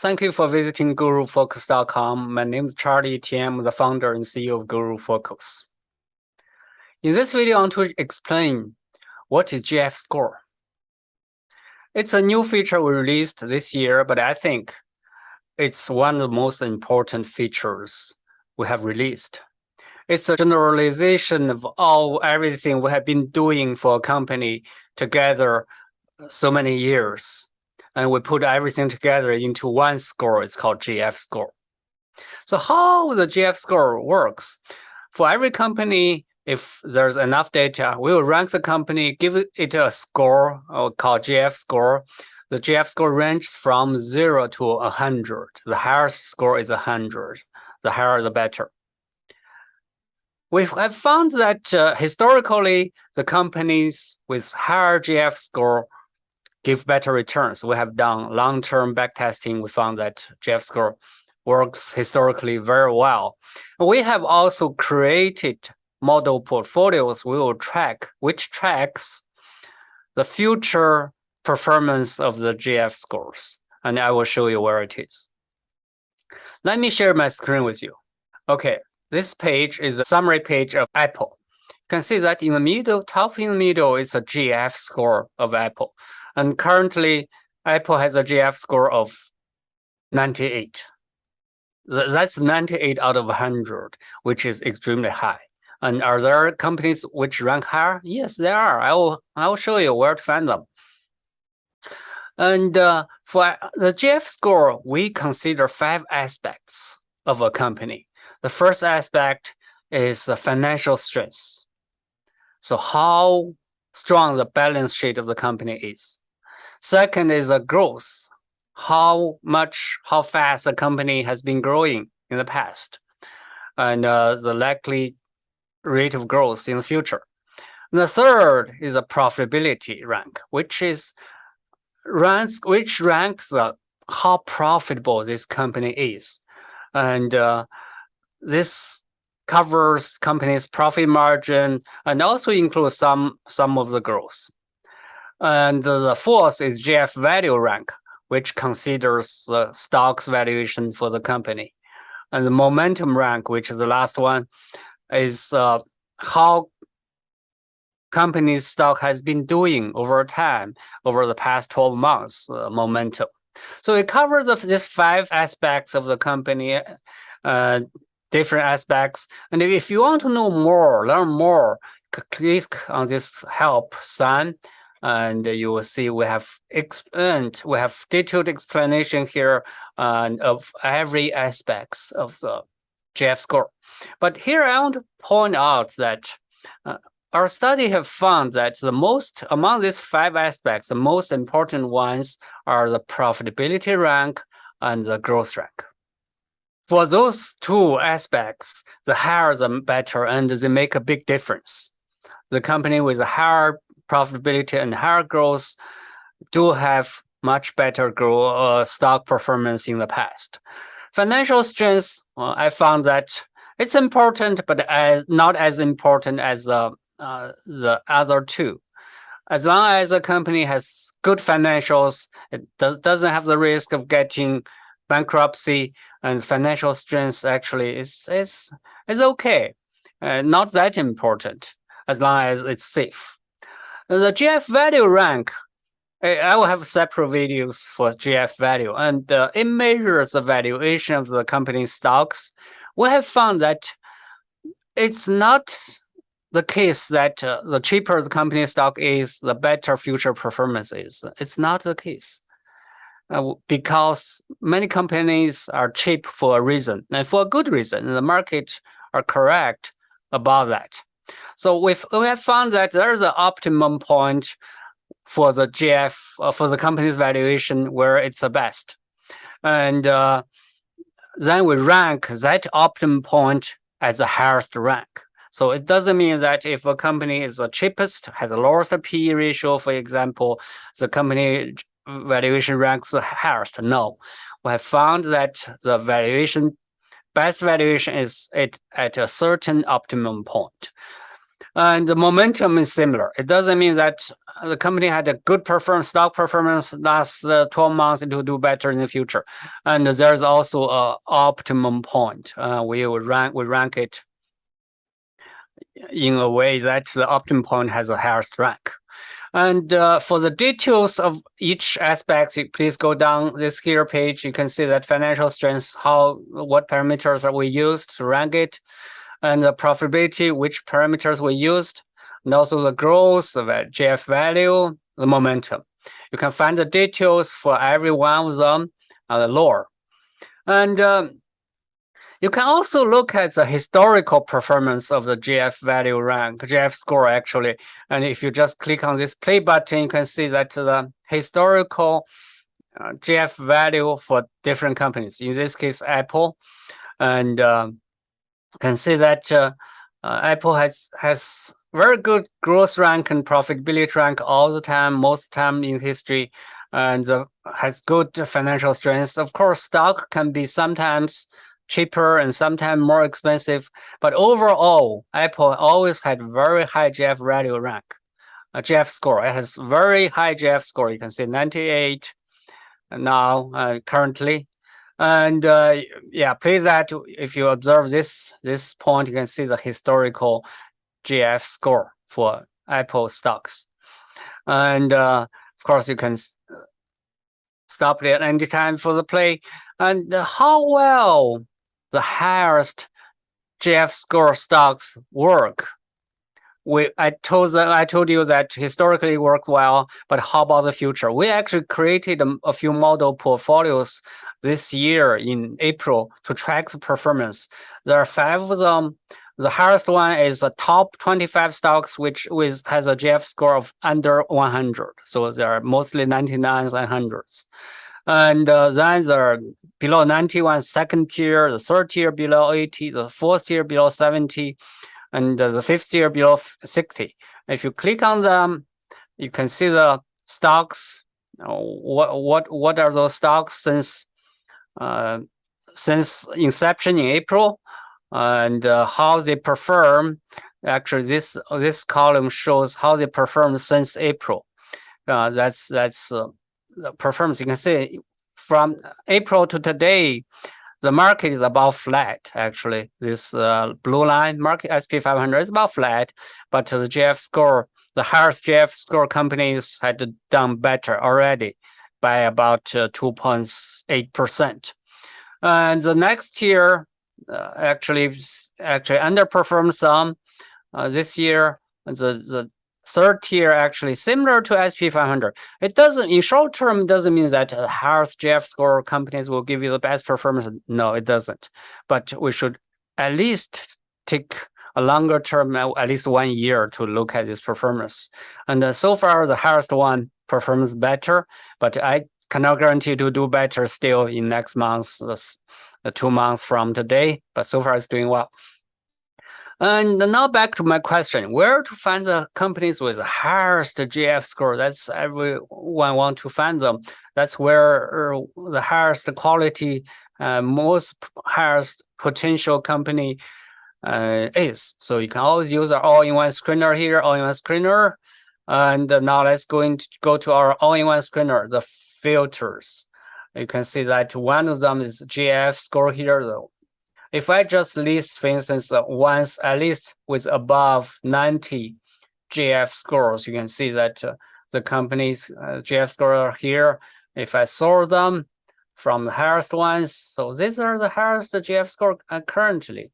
Thank you for visiting GuruFocus.com. My name is Charlie Tian. I'm the founder and CEO of GuruFocus. In this video, I want to explain what is GF Score. It's a new feature we released this year, but I think it's one of the most important features we have released. It's a generalization of everything we have been doing for a company together so many years. And we put everything together into one score. It's called GF Score. So how the GF Score works? For every company, if there's enough data, we will rank the company, give it a score called GF Score. The GF Score ranges from 0 to 100. The higher score is 100. The higher, the better. We have found that historically, the companies with higher GF Score give better returns. We have done long-term backtesting. We found that GF Score works historically very well. We have also created model portfolios we will track, which tracks the future performance of the GF scores. And I will show you where it is. Let me share my screen with you. Okay, this page is a summary page of Apple. You can see that in the middle, top in the middle, is a GF score of Apple. And currently, Apple has a GF score of 98. That's 98 out of 100, which is extremely high. And are there companies which rank higher? Yes, there are. I will show you where to find them. And for the GF score, we consider 5 aspects of a company. The first aspect is financial strength. So how strong the balance sheet of the company is. Second is a growth. How fast the company has been growing in the past, and the likely rate of growth in the future. And the third is a profitability rank, which ranks how profitable this company is, and this covers company's profit margin and also includes some of the growth. And the fourth is GF value rank, which considers the stock's valuation for the company. And the momentum rank, which is the last one, is how company's stock has been doing over time, over the past 12 months, momentum. So it covers these 5 aspects of the company, different aspects. And if you want to know more, learn more, click on this help sign. And you will see we have detailed explanation here of every aspects of the GF score. But here I want to point out that our study have found that among these 5 aspects, the most important ones are the profitability rank and the growth rank. For those 2 aspects, the higher the better, and they make a big difference. The company with a higher profitability and higher growth do have much better stock performance in the past. Financial strength, I found that it's important, but not as important as the other 2. As long as a company has good financials, it doesn't have the risk of getting bankruptcy, and financial strength actually is okay. Not that important, as long as it's safe. The GF value rank, I will have separate videos for GF value, and it measures the valuation of the company's stocks. We have found that it's not the case that the cheaper the company's stock is, the better future performance is. It's not the case. Because many companies are cheap for a reason, and for a good reason. The market are correct about that. So we have found that there is an optimum point for the GF, for the company's valuation where it's the best. And then we rank that optimum point as the highest rank. So it doesn't mean that if a company is the cheapest, has the lowest PE ratio, for example, the company valuation ranks the highest. No, we have found that the best valuation is at a certain optimum point. And the momentum is similar. It doesn't mean that the company had a good stock performance last 12 months, it will do better in the future. And there's also a optimum point. We rank it in a way that the optimum point has a highest rank. And for the details of each aspect, please go down this here page. You can see that financial strength, what parameters are we used to rank it, and the profitability, which parameters we used, and also the growth, the GF value, the momentum. You can find the details for every one of them lower. And you can also look at the historical performance of the GF value rank, GF score actually. And if you just click on this play button, you can see that the historical GF value for different companies, in this case, Apple. And you can see that Apple has very good growth rank and profitability rank all the time, most time in history, and has good financial strength. Of course, stock can be sometimes cheaper and sometimes more expensive, but overall, Apple always had very high GF value rank, GF score. It has very high GF score. You can see 98 now currently. And yeah, please that if you observe this point, you can see the historical GF score for Apple stocks. And of course, you can stop it at any time for the play. And how well the highest GF score stocks work. I told you that historically it worked well, but how about the future? We actually created a few model portfolios this year in April to track the performance. There are 5 of them. The highest one is the top 25 stocks, which has a GF score of under 100. So they are mostly 99s and 100s. And then there are below 91, second tier, the third tier below 80, the fourth tier below 70, and the fifth tier below 60. If you click on them, you can see the stocks. What are those stocks since inception in April, and how they perform. Actually, this column shows how they perform since April. That's the performance. You can see from April to today, the market is about flat. Actually, this blue line market SP 500 is about flat, but the GF score, the highest GF score companies had done better already by about 2.8%. And the next year actually underperformed some. This year, the third tier actually similar to SP 500. It doesn't, in short term, doesn't mean that the highest GF score companies will give you the best performance. No, it doesn't. But we should at least take a longer term, at least 1 year, to look at this performance. And so far, the highest one performs better, but I cannot guarantee to do better still in next month, 2 months from today. But so far, it's doing well. And now back to my question, where to find the companies with the highest GF score? That's everyone want to find them. That's where the highest quality, most highest potential company is. So you can always use our all-in-one screener here, all-in-one screener. And now let's go to our all-in-one screener, the filters. You can see that one of them is GF score here, though. If I just list, for instance, ones at least with above 90 GF scores, you can see that the company's GF score are here. If I sort them from the highest ones, so these are the highest GF score currently.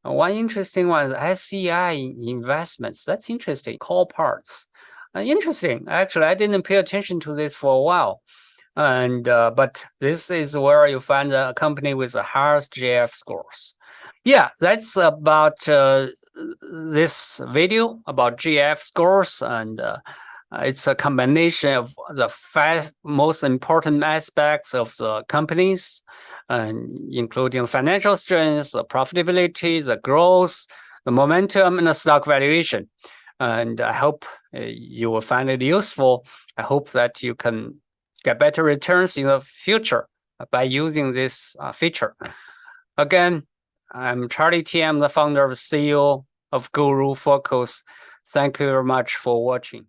One interesting one is SCI investments. That's interesting. Call parts. Interesting. Actually, I didn't pay attention to this for a while. And but this is where you find a company with the highest GF scores. Yeah, that's about this video about GF scores, and it's a combination of the 5 most important aspects of the companies, and including financial strength, the profitability, the growth, the momentum, and the stock valuation. And I hope you will find it useful. I hope that you can get better returns in the future by using this feature. Again, I'm Charlie T. I'm the founder of CEO of GuruFocus. Thank you very much for watching.